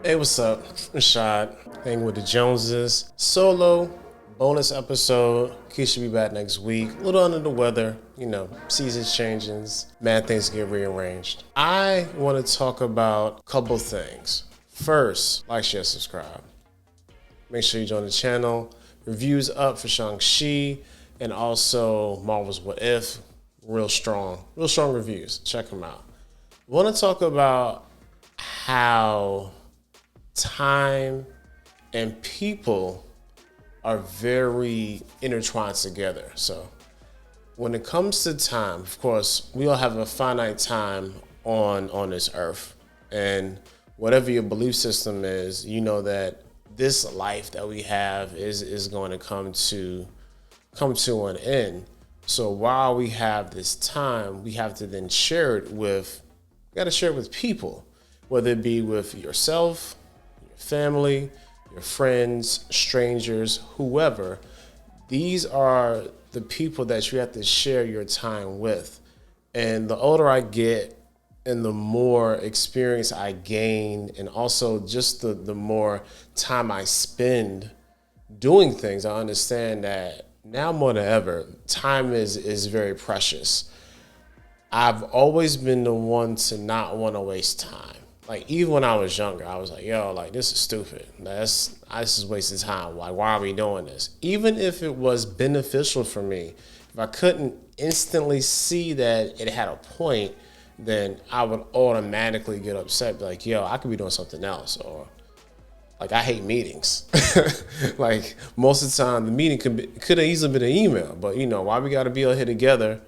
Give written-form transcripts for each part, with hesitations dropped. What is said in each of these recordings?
Hey, what's up? Rashad, hanging with the Joneses. Solo bonus episode. Keith should be back next week. A little under the weather, seasons changing, mad things get rearranged. I want to talk about a couple things. First, like, share, subscribe. Make sure you join the channel. Reviews up for Shang-Chi and also Marvel's What If. Real strong reviews. Check them out. Want to talk about how time and people are very intertwined together. So when it comes to time, of course, we all have a finite time on this earth. And whatever your belief system is, you know that this life that we have is going to come to an end. So while we have this time, we have to then share it with people, whether it be with yourself, your family, your friends, strangers, whoever. These are the people that you have to share your time with. And the older I get and the more experience I gain, and also just the more time I spend doing things, I understand that now more than ever, time is very precious. I've always been the one to not want to waste time. Like, even when I was younger, I was like, yo, like, this is stupid. This is wasting time. Like, why are we doing this? Even if it was beneficial for me, if I couldn't instantly see that it had a point, then I would automatically get upset. Be like, yo, I could be doing something else. Or, like, I hate meetings. Like, most of the time, the meeting could have easily been an email. But, why we got to be out here together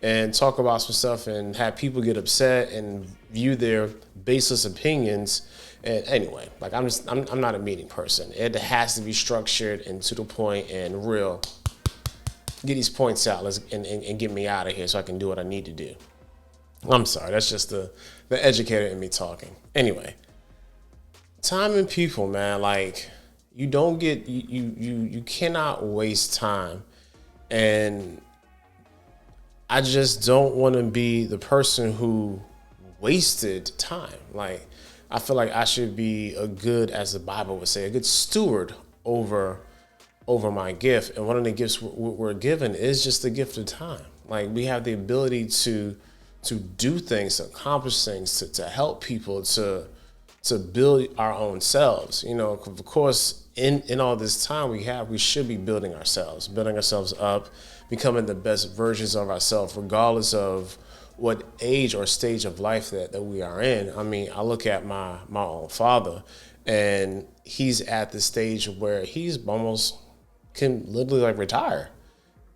and talk about some stuff and have people get upset and view their baseless opinions. And anyway, like, I'm not a meeting person. It has to be structured and to the point and real. Get these points out and get me out of here so I can do what I need to do. I'm sorry, that's just the educator in me talking. Anyway, time and people, man, like, you don't get, you cannot waste time. And I just don't want to be the person who wasted time. Like, I feel like I should be as the Bible would say, a good steward over my gift. And one of the gifts we're given is just the gift of time. Like, we have the ability to do things, to accomplish things, to help people, to build our own selves. Of course, in all this time we should be building ourselves up, becoming the best versions of ourselves, regardless of what age or stage of life that we are in. I mean, I look at my own father, and he's at the stage where he's almost can literally like retire,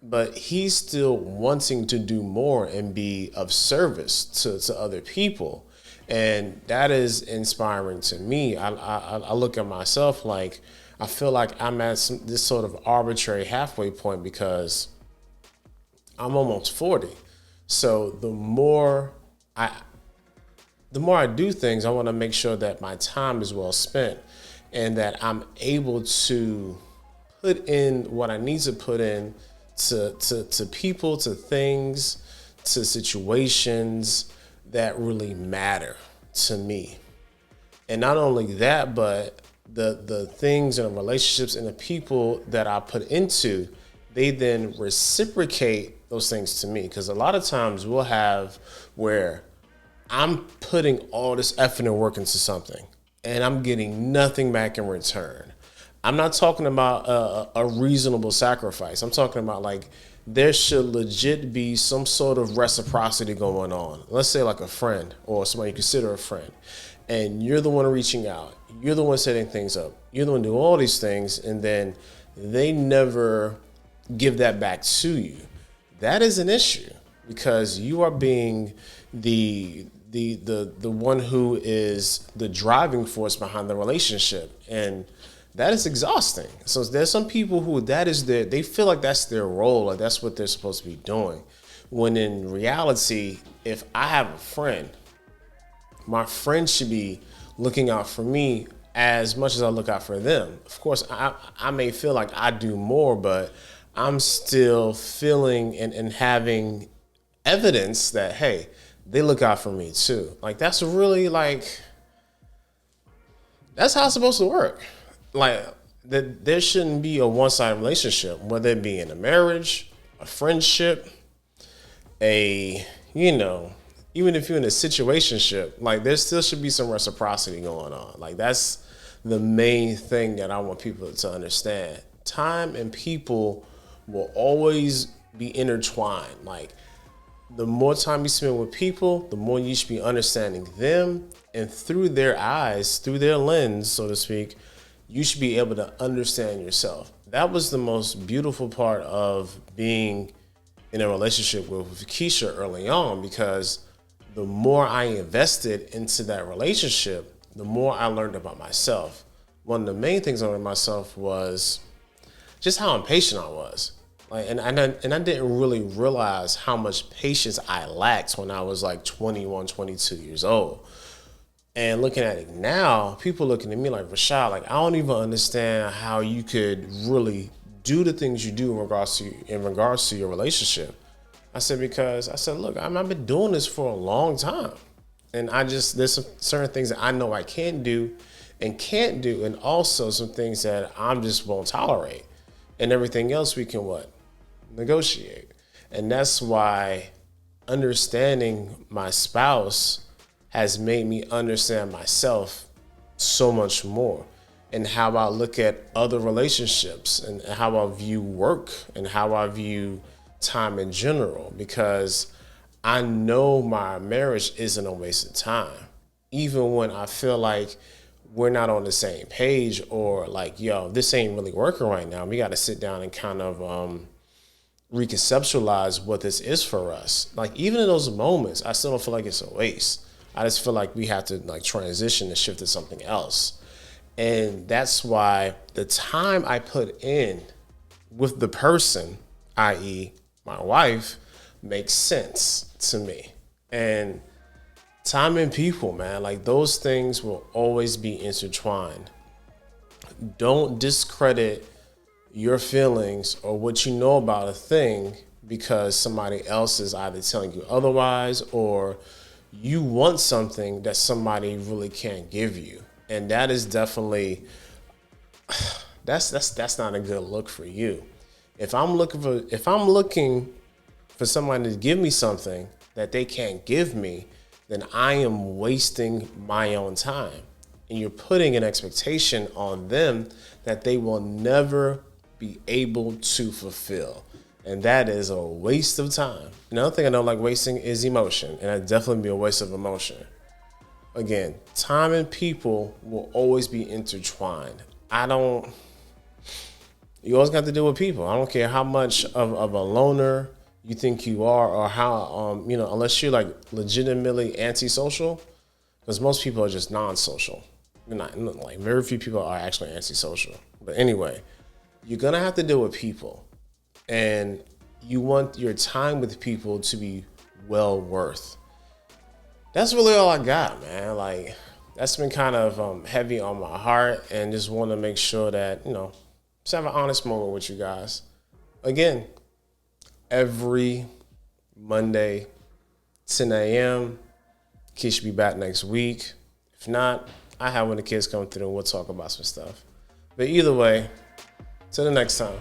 but he's still wanting to do more and be of service to other people. And that is inspiring to me. I look at myself like, I feel like I'm at this sort of arbitrary halfway point because I'm almost 40. So the more I do things, I want to make sure that my time is well spent and that I'm able to put in what I need to put in to people, to things, to situations that really matter to me. And not only that, but the things and the relationships and the people that I put into, they then reciprocate those things to me. Because a lot of times we'll have where I'm putting all this effort and work into something and I'm getting nothing back in return. I'm not talking about a reasonable sacrifice. I'm talking about, like, there should legit be some sort of reciprocity going on. Let's say like a friend or somebody you consider a friend, and you're the one reaching out. You're the one setting things up. You're the one doing all these things, and then they never give that back to you. That is an issue because you are being the one who is the driving force behind the relationship, and that is exhausting. So there's some people who they feel like that's their role, like that's what they're supposed to be doing. When in reality, if I have a friend, my friend should be looking out for me as much as I look out for them. Of course, I may feel like I do more, but I'm still feeling and having evidence that, hey, they look out for me too. Like, that's really like, That's how it's supposed to work. Like, there shouldn't be a one-sided relationship, whether it be in a marriage, a friendship, even if you're in a situationship, like there still should be some reciprocity going on. Like that's the main thing that I want people to understand. Time and people will always be intertwined. Like the more time you spend with people, the more you should be understanding them, and through their eyes, through their lens, so to speak, you should be able to understand yourself. That was the most beautiful part of being in a relationship with Keisha early on, because the more I invested into that relationship, the more I learned about myself. One of the main things I learned about myself was just how impatient I was. Like, and I didn't really realize how much patience I lacked when I was like 21, 22 years old. And looking at it now, people looking at me like, Rashad, like I don't even understand how you could really do the things you do in regards to your relationship. I said, look, I've been doing this for a long time. And there's some certain things that I know I can do and can't do. And also some things that I'm just won't tolerate. And everything else we can negotiate. And that's why understanding my spouse has made me understand myself so much more, and how I look at other relationships and how I view work and how I view time in general, because I know my marriage isn't a waste of time. Even when I feel like we're not on the same page, or like, yo, this ain't really working right now, we got to sit down and kind of reconceptualize what this is for us. Like even in those moments, I still don't feel like it's a waste. I just feel like we have to like transition and shift to something else. And that's why the time I put in with the person, i.e. my wife, makes sense to me. And time and people, man, like those things will always be intertwined. Don't discredit your feelings or what you know about a thing because somebody else is either telling you otherwise, or you want something that somebody really can't give you. And that is definitely, that's not a good look for you. If I'm looking for somebody to give me something that they can't give me, then I am wasting my own time. And you're putting an expectation on them that they will never be able to fulfill. And that is a waste of time. Another thing I don't like wasting is emotion. And that'd definitely be a waste of emotion. Again, time and people will always be intertwined. You always got to deal with people. I don't care how much of a loner you think you are, or how, unless you're like legitimately antisocial, because most people are just non-social. Like very few people are actually antisocial. But anyway, you're going to have to deal with people. And you want your time with people to be well worth. That's really all I got, man. Like, that's been kind of heavy on my heart, and just want to make sure that, just have an honest moment with you guys. Again, every Monday, 10 a.m. Kids should be back next week. If not, I have when the kids come through and we'll talk about some stuff. But either way, till the next time.